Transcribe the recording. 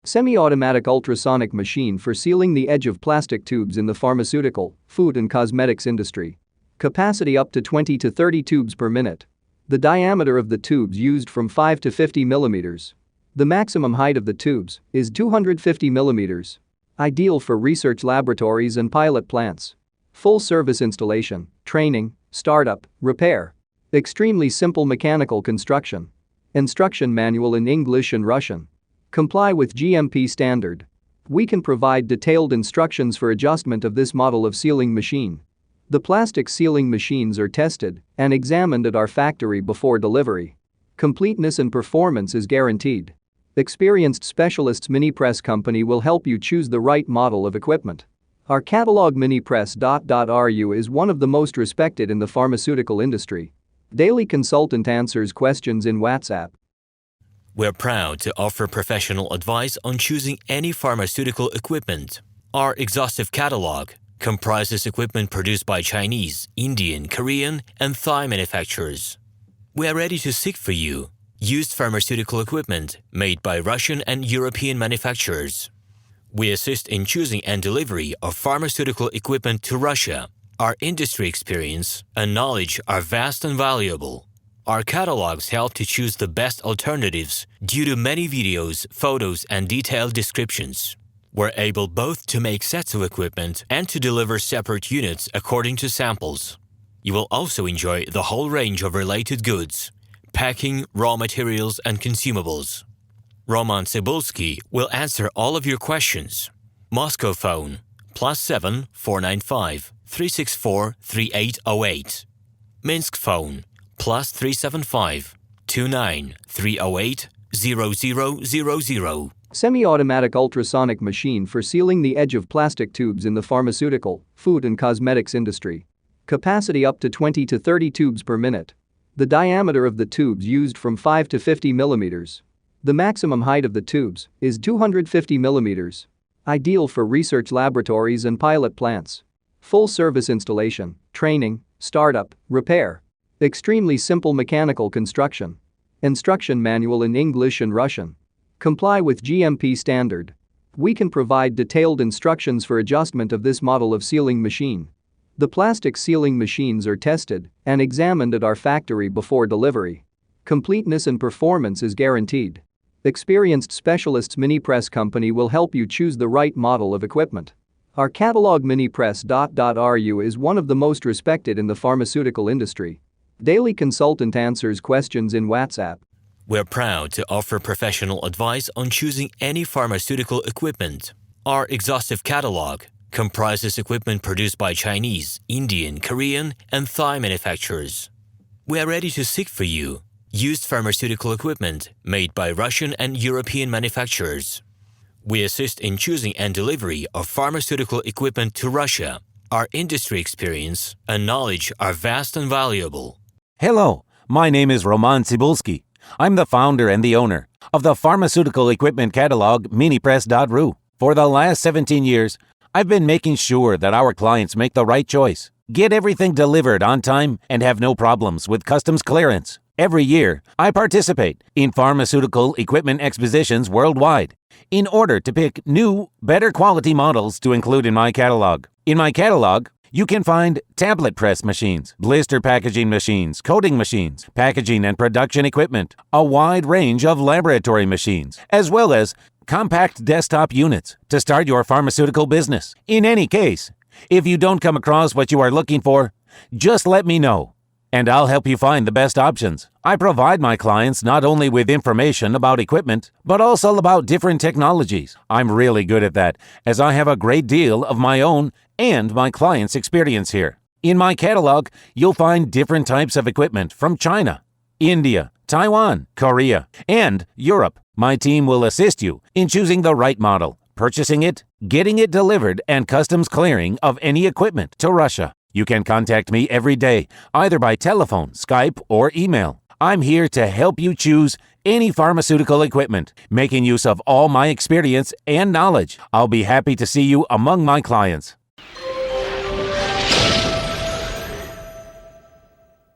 Semi-automatic ultrasonic machine for sealing the edge of plastic tubes in the pharmaceutical, food and cosmetics industry. Capacity up to 20 to 30 tubes per minute. The diameter of the tubes used from 5 to 50 millimeters. The maximum height of the tubes is 250 millimeters. Ideal for research laboratories and pilot plants. Full service installation, training, startup, repair. Extremely simple mechanical construction. Instruction manual in English and Russian. Comply with GMP standard. We can provide detailed instructions for adjustment of this model of sealing machine. The plastic sealing machines are tested and examined at our factory before delivery. Completeness and performance is guaranteed. Experienced specialists Minipress company will help you choose the right model of equipment. Our catalog Minipress.ru is one of the most respected in the pharmaceutical industry. Daily consultant answers questions in WhatsApp. We're proud to offer professional advice on choosing any pharmaceutical equipment. Our exhaustive catalog comprises equipment produced by Chinese, Indian, Korean, and Thai manufacturers. We are ready to seek for you used pharmaceutical equipment made by Russian and European manufacturers. We assist in choosing and delivery of pharmaceutical equipment to Russia. Our industry experience and knowledge are vast and valuable. Our catalogs help to choose the best alternatives due to many videos, photos, and detailed descriptions. We're able both to make sets of equipment and to deliver separate units according to samples. You will also enjoy the whole range of related goods, packing, raw materials, and consumables. RomanTsibulsky will answer all of your questions. Moscow phone +7 495 364 3808. Minsk phone +375 29 308 0000. Semi-automatic ultrasonic machine for sealing the edge of plastic tubes in the pharmaceutical, food and cosmetics industry. Capacity up to 20 to 30 tubes per minute. The diameter of the tubes used from 5 to 50 millimeters. The maximum height of the tubes is 250 millimeters. Ideal for research laboratories and pilot plants. Full service installation, training, startup, repair. Extremely simple mechanical construction. Instruction manual in English and Russian. Comply with GMP standard. We can provide detailed instructions for adjustment of this model of sealing machine. The plastic sealing machines are tested and examined at our factory before delivery. Completeness and performance is guaranteed. Experienced specialists Minipress company will help you choose the right model of equipment. Our catalog Minipress.ru is one of the most respected in the pharmaceutical industry. Daily consultant answers questions in WhatsApp. We're proud to offer professional advice on choosing any pharmaceutical equipment. Our exhaustive catalog comprises equipment produced by Chinese, Indian, Korean, and Thai manufacturers. We are ready to seek for you used pharmaceutical equipment made by Russian and European manufacturers. We assist in choosing and delivery of pharmaceutical equipment to Russia. Our industry experience and knowledge are vast and valuable. Hello, my name is RomanTsibulsky. I'm the founder and the owner of the pharmaceutical equipment catalog Minipress.ru. For the last 17 years, I've been making sure that our clients make the right choice, get everything delivered on time, and have no problems with customs clearance. Every year, I participate in pharmaceutical equipment expositions worldwide in order to pick new, better quality models to include in my catalog. In my catalog, you can find tablet press machines, blister packaging machines, coating machines, packaging and production equipment, a wide range of laboratory machines, as well as compact desktop units to start your pharmaceutical business. In any case, if you don't come across what you are looking for, just let me know, and I'll help you find the best options. I provide my clients not only with information about equipment, but also about different technologies. I'm really good at that, as I have a great deal of my own and my clients' experience here. In my catalog, you'll find different types of equipment from China, India, Taiwan, Korea, and Europe. My team will assist you in choosing the right model, purchasing it, getting it delivered, and customs clearing of any equipment to Russia. You can contact me every day, either by telephone, Skype, or email. I'm here to help you choose any pharmaceutical equipment, making use of all my experience and knowledge. I'll be happy to see you among my clients.